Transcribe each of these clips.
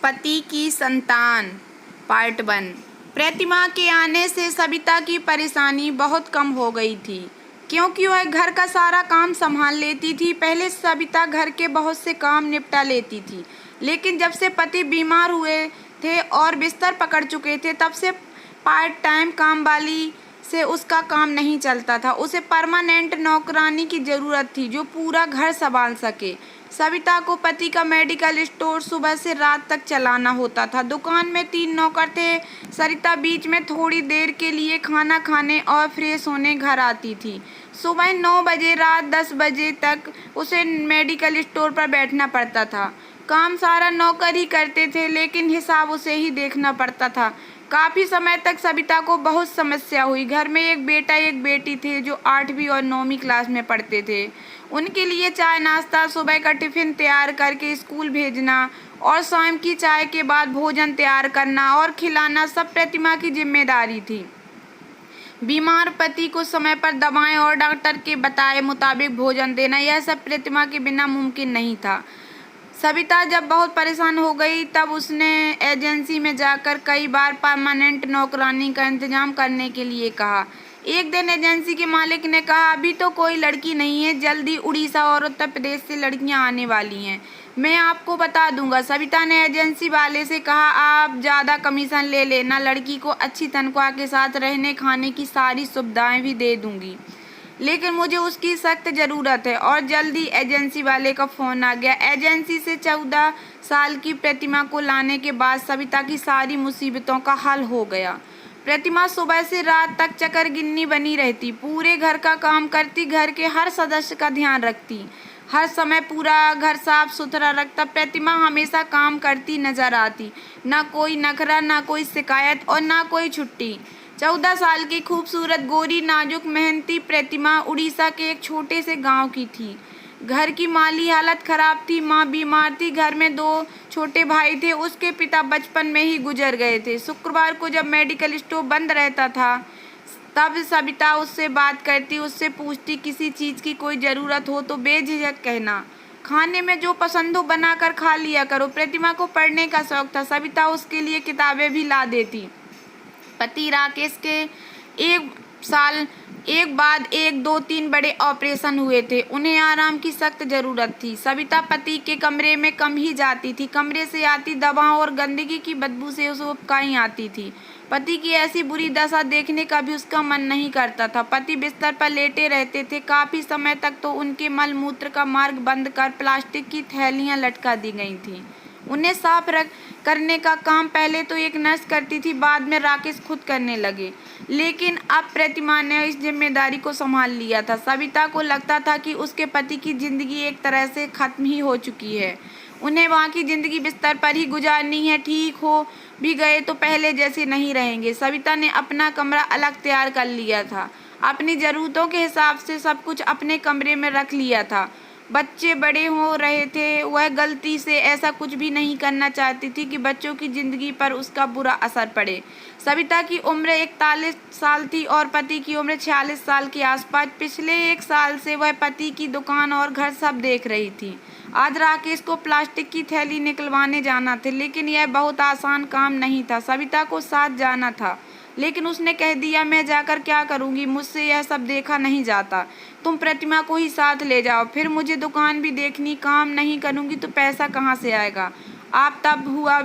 पति की संतान पार्ट 1। प्रतिमा के आने से सविता की परेशानी बहुत कम हो गई थी, क्योंकि वह घर का सारा काम संभाल लेती थी। पहले सविता घर के बहुत से काम निपटा लेती थी, लेकिन जब से पति बीमार हुए थे और बिस्तर पकड़ चुके थे, तब से पार्ट टाइम काम वाली से उसका काम नहीं चलता था। उसे परमानेंट नौकरानी की ज़रूरत थी जो पूरा घर संभाल सके। सविता को पति का मेडिकल स्टोर सुबह से रात तक चलाना होता था। दुकान में 3 नौकर थे। सरिता बीच में थोड़ी देर के लिए खाना खाने और फ्रेश होने घर आती थी। सुबह 9 बजे रात 10 बजे तक उसे मेडिकल स्टोर पर बैठना पड़ता था। काम सारा नौकर ही करते थे, लेकिन हिसाब उसे ही देखना पड़ता था। काफ़ी समय तक सविता को बहुत समस्या हुई। घर में एक बेटा एक बेटी थे जो 8वीं और 9वीं क्लास में पढ़ते थे। उनके लिए चाय नाश्ता, सुबह का टिफ़िन तैयार करके स्कूल भेजना और शाम की चाय के बाद भोजन तैयार करना और खिलाना सब प्रतिमा की जिम्मेदारी थी। बीमार पति को समय पर दवाएं और डॉक्टर के बताए मुताबिक भोजन देना, यह सब प्रतिमा के बिना मुमकिन नहीं था। सविता जब बहुत परेशान हो गई, तब उसने एजेंसी में जाकर कई बार परमानेंट नौकरानी का इंतजाम करने के लिए कहा। एक दिन एजेंसी के मालिक ने कहा, अभी तो कोई लड़की नहीं है, जल्दी उड़ीसा और उत्तर प्रदेश से लड़कियां आने वाली हैं, मैं आपको बता दूंगा। सविता ने एजेंसी वाले से कहा, आप ज़्यादा कमीशन ले लेना, लड़की को अच्छी तनख्वाह के साथ रहने खाने की सारी सुविधाएं भी दे दूंगी, लेकिन मुझे उसकी सख्त ज़रूरत है। और जल्दी एजेंसी वाले का फ़ोन आ गया। एजेंसी से 14 साल की प्रतिमा को लाने के बाद सविता की सारी मुसीबतों का हल हो गया। प्रतिमा सुबह से रात तक चकरगिन्नी बनी रहती, पूरे घर का काम करती, घर के हर सदस्य का ध्यान रखती, हर समय पूरा घर साफ सुथरा रखता। प्रतिमा हमेशा काम करती नजर आती, ना कोई नखरा, ना कोई शिकायत और ना कोई छुट्टी। 14 साल की खूबसूरत, गोरी, नाजुक, मेहनती प्रतिमा उड़ीसा के एक छोटे से गांव की थी। घर की माली हालत खराब थी, माँ बीमार थी, घर में 2 छोटे भाई थे, उसके पिता बचपन में ही गुजर गए थे। शुक्रवार को जब मेडिकल स्टोर बंद रहता था, तब सविता उससे बात करती, उससे पूछती, किसी चीज़ की कोई ज़रूरत हो तो बेझिझक कहना, खाने में जो पसंद हो बना कर खा लिया करो। प्रतिमा को पढ़ने का शौक था, सविता उसके लिए किताबें भी ला देती। पति राकेश के एक बाद एक 2-3 बड़े ऑपरेशन हुए थे, उन्हें आराम की सख्त ज़रूरत थी। सविता पति के कमरे में कम ही जाती थी, कमरे से आती दवाओं और गंदगी की बदबू से उसे उबकाई आती थी। पति की ऐसी बुरी दशा देखने का भी उसका मन नहीं करता था। पति बिस्तर पर लेटे रहते थे, काफ़ी समय तक तो उनके मल मूत्र का मार्ग बंद कर प्लास्टिक की थैलियाँ लटका दी गई थीं। उन्हें साफ करने का काम पहले तो एक नर्स करती थी, बाद में राकेश खुद करने लगे, लेकिन अब प्रतिमा ने इस जिम्मेदारी को संभाल लिया था। सविता को लगता था कि उसके पति की जिंदगी एक तरह से खत्म ही हो चुकी है, उन्हें वहाँ की जिंदगी बिस्तर पर ही गुजारनी है। ठीक हो भी गए तो पहले जैसे नहीं रहेंगे। सविता ने अपना कमरा अलग तैयार कर लिया था, अपनी ज़रूरतों के हिसाब से सब कुछ अपने कमरे में रख लिया था। बच्चे बड़े हो रहे थे, वह गलती से ऐसा कुछ भी नहीं करना चाहती थी कि बच्चों की ज़िंदगी पर उसका बुरा असर पड़े। सविता की उम्र 41 साल थी और पति की उम्र 46 साल के आसपास। पिछले 1 साल से वह पति की दुकान और घर सब देख रही थी। आज राकेश को प्लास्टिक की थैली निकलवाने जाना था, लेकिन यह बहुत आसान काम नहीं था। सविता को साथ जाना था, लेकिन उसने कह दिया, मैं जाकर क्या करूंगी, मुझसे यह सब देखा नहीं जाता, तुम प्रतिमा को ही साथ ले जाओ, फिर मुझे दुकान भी देखनी, काम नहीं करूंगी तो पैसा कहाँ से आएगा। आप तब हुआ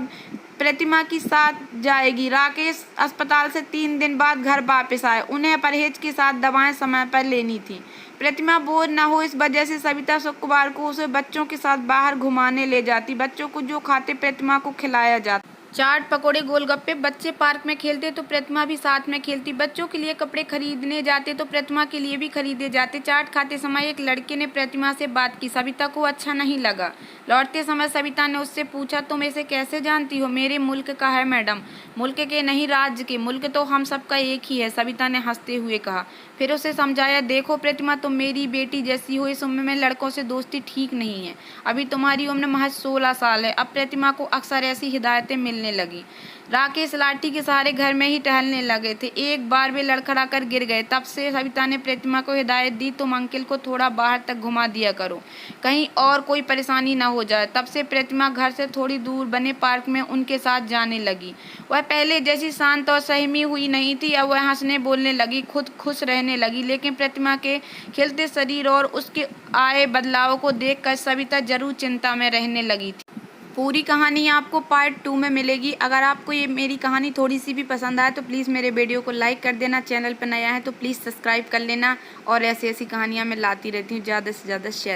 प्रतिमा की साथ जाएगी। राकेश अस्पताल से 3 दिन बाद घर वापस आए। उन्हें परहेज के साथ दवाएं समय पर लेनी थी। प्रतिमा बोर न हो, इस वजह से सविता शुक्रवार को उसे बच्चों के साथ बाहर घुमाने ले जाती। बच्चों को जो खाते प्रतिमा को खिलाया जाता। चाट, पकोड़े, गोलगप्पे। बच्चे पार्क में खेलते तो प्रतिमा भी साथ में खेलती। बच्चों के लिए कपड़े खरीदने जाते तो प्रतिमा के लिए भी खरीदे जाते। चाट खाते समय एक लड़के ने प्रतिमा से बात की, सविता को अच्छा नहीं लगा। लौटते समय सविता ने उससे पूछा, तुम इसे कैसे जानती हो? मेरे मुल्क का है मैडम। मुल्क के नहीं, राज्य के। मुल्क तो हम सबका एक ही है, सविता ने हंसते हुए कहा। फिर उसे समझाया, देखो प्रतिमा, तुम मेरी बेटी जैसी हो, इस उम्र में लड़कों से दोस्ती ठीक नहीं है। अभी तुम्हारी उम्र महज 16 साल है। अब प्रतिमा को अक्सर ऐसी हिदायतें मिलने टहलने लगी। राकेश लाठी के सहारे घर में ही टहलने लगे थे। एक बार वे लड़खड़ा कर गिर गए। तब से सविता ने प्रतिमा को हिदायत दी, तुम अंकिल को थोड़ा बाहर तक घुमा दिया करो, कहीं और कोई परेशानी न हो जाए। तब से प्रतिमा घर से थोड़ी दूर बने पार्क में उनके साथ जाने लगी। वह पहले जैसी शांत और संयमी हुई नहीं थी। अब वह हंसने बोलने लगी, खुद खुश रहने लगी। लेकिन प्रतिमा के खिलते शरीर और उसके आए बदलाव को देखकर सविता जरूर चिंता में रहने लगी थी। पूरी कहानी आपको पार्ट 2 में मिलेगी। अगर आपको ये मेरी कहानी थोड़ी सी भी पसंद आए तो प्लीज़ मेरे वीडियो को लाइक कर देना। चैनल पर नया है तो प्लीज़ सब्सक्राइब कर लेना। और ऐसी ऐसी कहानियाँ मैं लाती रहती हूँ, ज़्यादा से ज़्यादा शेयर